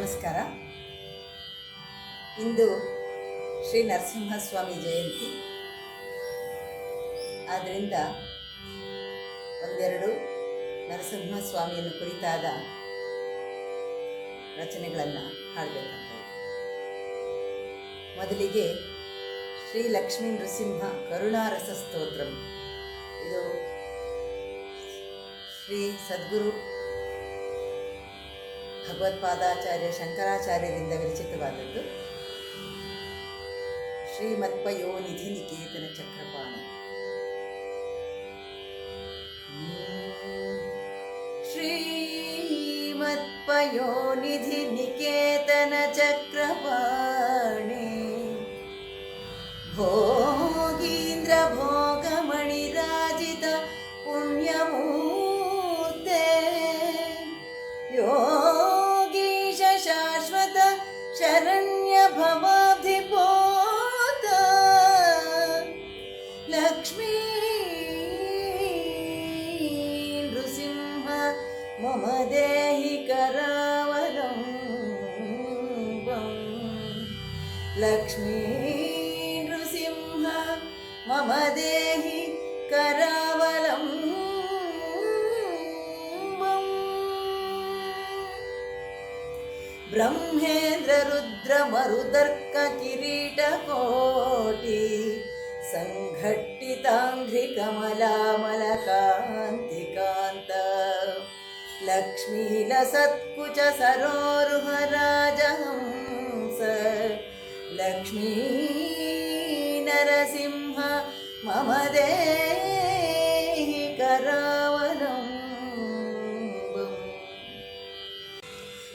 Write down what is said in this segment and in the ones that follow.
ನಮಸ್ಕಾರ. ಇಂದು ಶ್ರೀ ನರಸಿಂಹಸ್ವಾಮಿ ಜಯಂತಿ. ಆದ್ದರಿಂದ ಒಂದೆರಡು ನರಸಿಂಹಸ್ವಾಮಿಯನ್ನು ಕುರಿತಾದ ರಚನೆಗಳನ್ನು ಹಾಡಬೇಕಂತ. ಮೊದಲಿಗೆ ಶ್ರೀ ಲಕ್ಷ್ಮೀ ನೃಸಿಂಹ ಕರುಣಾರಸ ಸ್ತೋತ್ರಂ. ಇದು ಶ್ರೀ ಸದ್ಗುರು ಭಗವತ್ಪಾದಾಚಾರ್ಯ ಶಂಕರಾಚಾರ್ಯರಿಂದ ವಿರಚಿತವಾದದ್ದು. ಶ್ರೀಮತ್ಪಯೋನಿಧಿ ನಿಕೇತನ ಚಕ್ರಪಾಣಿ. ಶ್ರೀಮತ್ಪಯೋನಿಧಿ ನಿಕೇತನ ಚಕ್ರಪಾಣಿ ಭೋಗೀಂದ್ರ ಭೋಗಮಣಿರಾಜಿತ ಪುಣ್ಯಮೂರ್ತೆ ಯೋಗೀಶ ಶಾಶ್ವತ ಶರಣ್ಯ ಭವಾಬ್ಧಿಪೋತ ಲಕ್ಷ್ಮೀ ನೃಸಿಂಹ ಮಮ ದೇಹಿ ಕರಾವಲಂಬಂ. ಲಕ್ಷ್ಮೀ ನೃಸಿಂಹ ಮಮ ದೇಹಿ ಕರಾವಲಂಬಂ. ಬ್ರಹ್ಮೇಂದ್ರ ರುದ್ರ ಮರುದರ್ಕ ಕಿರೀಟ ಕೋಟಿ ಸಂಘಟ್ಟಿತಾಂಘ್ರಿ ಕಮಲಾಮಲ ಕಾಂತಿ ಕಾಂತ ಲಕ್ಷ್ಮೀ ಲಸತ್ಕುಚ ಸರೋರುಹ ರಾಜಹಂಸ. ಲಕ್ಷ್ಮೀ ನರಸಿಂಹ ಮಮ ದೇಹಿ ಕರಾವಲಂಬಂ.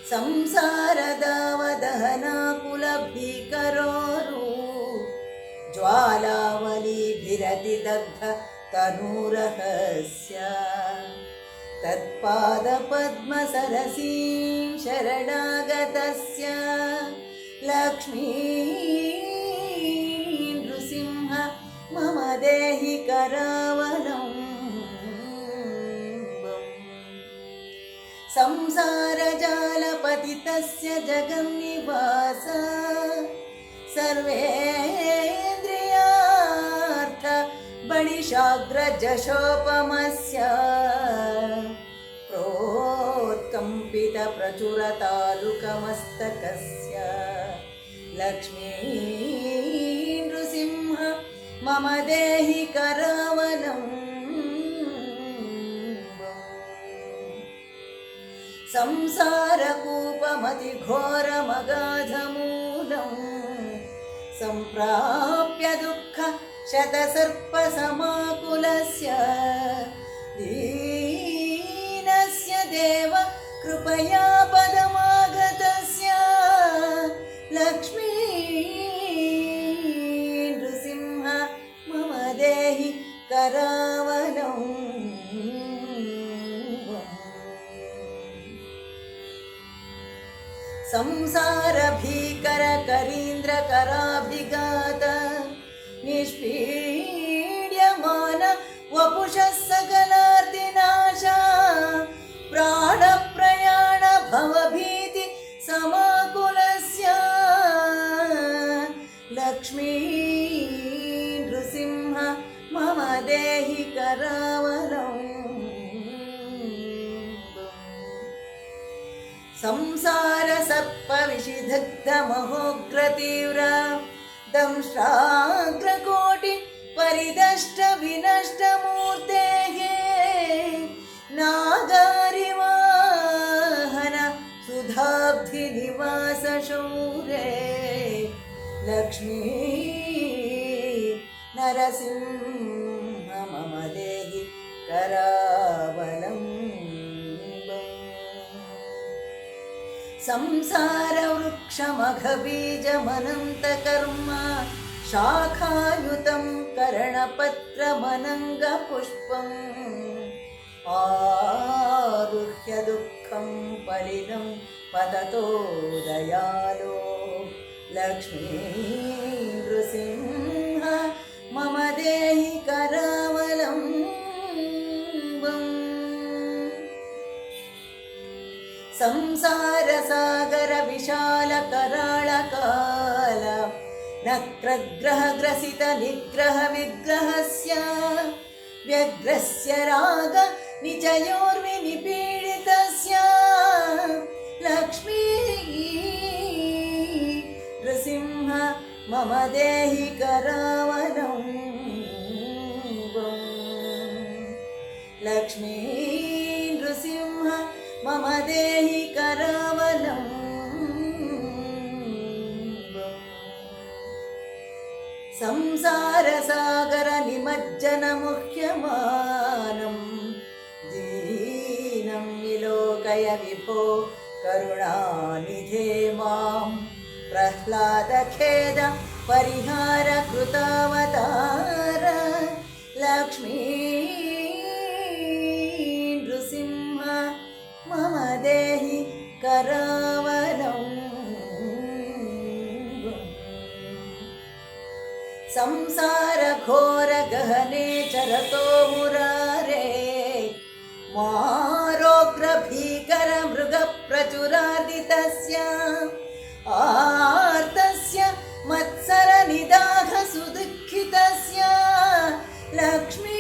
ಸಂಸಾರದಾವದಹನಾಕುಲ ಭೀಕರೋರು ಜ್ವಾಲಾವಲಿಭಿರತಿ ದಗ್ಧ ತನೂರಹಸ್ಯ ತತ್ಪಾದ ಪದ್ಮ ಸರಸೀಂ ಶರಣಾಗತಸ್ಯ. ಲಕ್ಷ್ಮೀ ನೃಸಿಂಹ ಮಮ ದೇಹಿ ಕರಾವಲಂಬಂ. ಸಂಸಾರ ಜಾಲಪತಿತಸ್ಯ ಜಗನ್ನಿವಾಸ ಸರ್ವೇಂದ್ರಿಯಾರ್ಥ ಬಳಿಶಾಗ್ರ ಜಶೋಪಮಸ್ಯ ಪ್ರೋತ್ಕಂಪಿತ ಪ್ರಚುರ ತಾಲುಕಮಸ್ತಕಸ್ಯ. ಲಕ್ಷ್ಮೀ ನೃಸಿಂಹ ಮಮ ದೇಹಿ ಕರಾವಲಂಬಂ. ಸಂಸಾರಕೂಪಮತಿ ಘೋರಮಗಾಧಮೂಲಂ ಸಂಪ್ರಾಪ್ಯ ದುಃಖ ಶತಸರ್ಪ ಸಮಾಕುಲಸ್ಯ ದೀನಸ್ಯ ದೇವ ಕೃಪಯಾ ಪದಮಾಗತಸ್ಯ. ಲಕ್ಷ್ಮೀ ನೃಸಿಂಹ ಮಮ ದೇಹಿ ಕರಾವಲಂಬಂ. ಸಂಸಾರ ಭೀಕರ ಕರೀಂದ್ರ ಕರಾಭಿಘಾತ ನಿಷ್ಪೀಡ್ಯಮಾನ ವಪುಷಃ ಸಕಲಾರ್ತಿನಾಶ ಪ್ರಾಣ ಪ್ರಯಾಣ ಭವಭೀತಿ ಸಮಾಕುಲಸ್ಯ. ಲಕ್ಷ್ಮೀ ನೃಸಿಂಹ ಮಮ ದೇಹಿ ಕರಾವಲಂಬಂ. ಸಂಸಾರ ಸರ್ಪ ವಿಷಿದಗ್ಧ ಮಹೋಗ್ರ ತೀವ್ರ ದಂಶ್ರಾಗ್ರಕೋಟಿ ಪರಿದಷ್ಟ ವಿನಷ್ಟ ಮೂರ್ತೆಃ ನಾಗಾರಿವಾಹನ ಸುಧಾಬ್ಧಿ ನಿವಾಸ ಶೌರೇ. ಲಕ್ಷ್ಮೀ ನರಸಿಂಹ ಮಮ ದೇಹಿ ಕರಾವಲಂಬಂ. ಸಂಸಾರ ವೃಕ್ಷ ಮಘ ಬೀಜ ಮನಂತ ಕರ್ಮ ಶಾಖಾಯುತಂ ಕರ್ಣಪತ್ರ ಮನಂಗ ಪುಷ್ಪಂ ಆರುಹ್ಯ ದುಃಖಂ ಫಲಿನಂ ಪತತೋ ದಯಾಲೋ. ಲಕ್ಷ್ಮೀ ನೃಸಿಂಹ ಮಮ ದೇಹಿ ಕರಾವಲಂಬಂ. ಸಂಸಾರ ಸಾಗರ विशाल कराळ काल नक्रग्रहग्रसित निग्रह विग्रहस्य व्यग्रस्य राग निचयोर्विनिपीडितस्य लक्ष्मी नृसिंह मम देहि करावलम् लक्ष्मी नृसिंह मम देहि करावलम् संसारसागर निमज्जन मुह्यमानं दीनं विलोकय विभो करुणानिधे मां प्रह्लादखेद परिहार कृतावतार लक्ष्मी नृसिंह मम देहि करावलम् संसार घोर गहने चरतो मुरारे मारोग्र भीकर मृग प्रचुरादितस्य आर्तस्य मत्सर निदाघ सुदुःखितस्य लक्ष्मी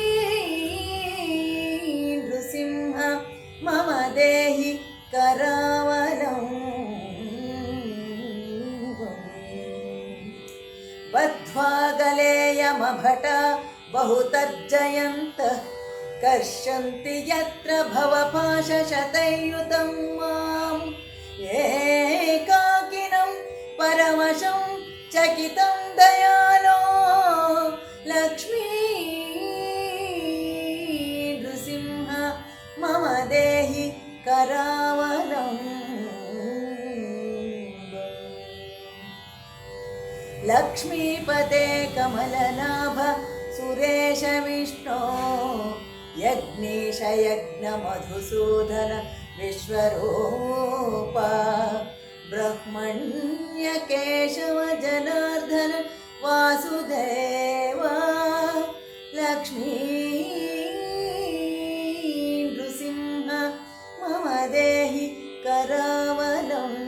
नृसिंह मम देहि करावलम् बद्ध्वा गलेयमभट बहुतर्जयन्तः कर्षन्ति यत्र भवपाशशतैर्युतं माम् एकाकिनं परवशं चकितं दयालो लक्ष्मी नृसिंह मम देहि करावलम् लक्ष्मीपते कमलनाभ सुरेश विष्णो यज्ञेश यज्ञमधुसूदन विश्वरूप ब्रह्मण्य केशव जनार्दन वासुदेव लक्ष्मी नृसिंह मम देहि करावलम्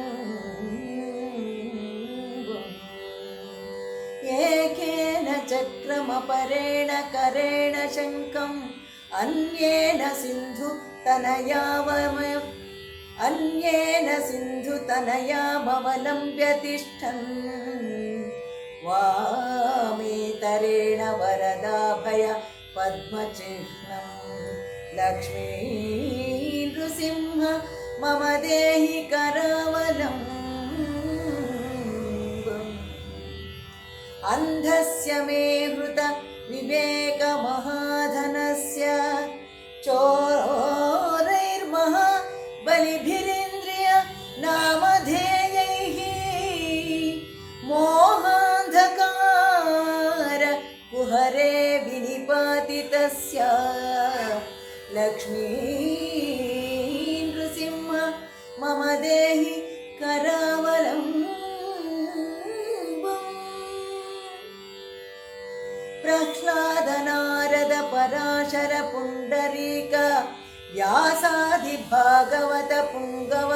एकेन चक्रमपरेण करेण शङ्खम् अन्येन सिन्धुतनयामवलम्ब्य तिष्ठन् वामेतरेण वरदाभय पद्मचिह्नम् लक्ष्मी नृसिंह मम देहि करावलम् अन्धस्य मे हृत विवेक महाधनस्य चोरैर्महा बलिभिरिन्द्रिय नामधेयैः मोहान्धकार कुहरे विनिपातितस्य लक्ष्मी नृसिंह मम देहि करावलम् प्रह्लाद नारद पराशर पुण्डरीक व्यासादि भागवत पुङ्गव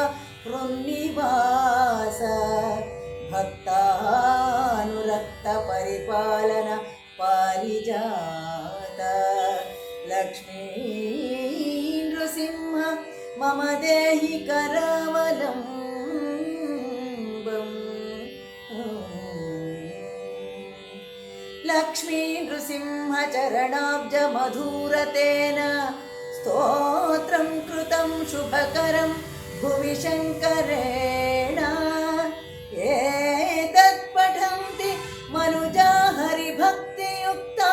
हृन्निवास भक्तानुरक्त परिपालन पारिजात लक्ष्मी नृसिंह मम देहि करावलम् लक्ष्मी नृसिंह चरणाब्ज मधुरतेन स्तोत्रं कृतं शुभकरं भुवि शङ्करेण एतत् पठन्ति मनुजा हरिभक्तियुक्ता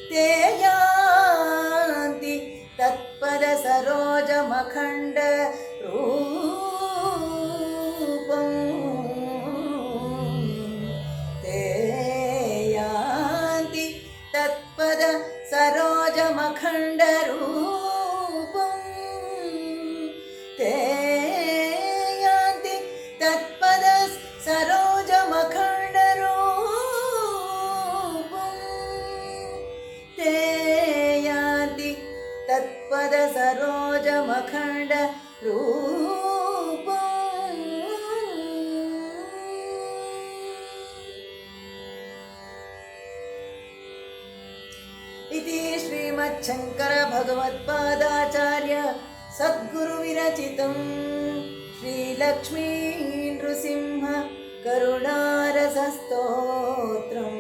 ते यान्ति तत्पद सरोजमखण्ड रूपम् तत्पद सरोजमखण्डरूपम् ते यान्ति तत्पद सरोजमखण्डरूपम् ते यान्ति तत्पद सरोजमखण्डरूपम् इति श्रीमच्छङ्करभगवत्पादाचार्य सद्गुरुविरचितं श्रीलक्ष्मी नृसिंह करुणारसस्तोत्रम्।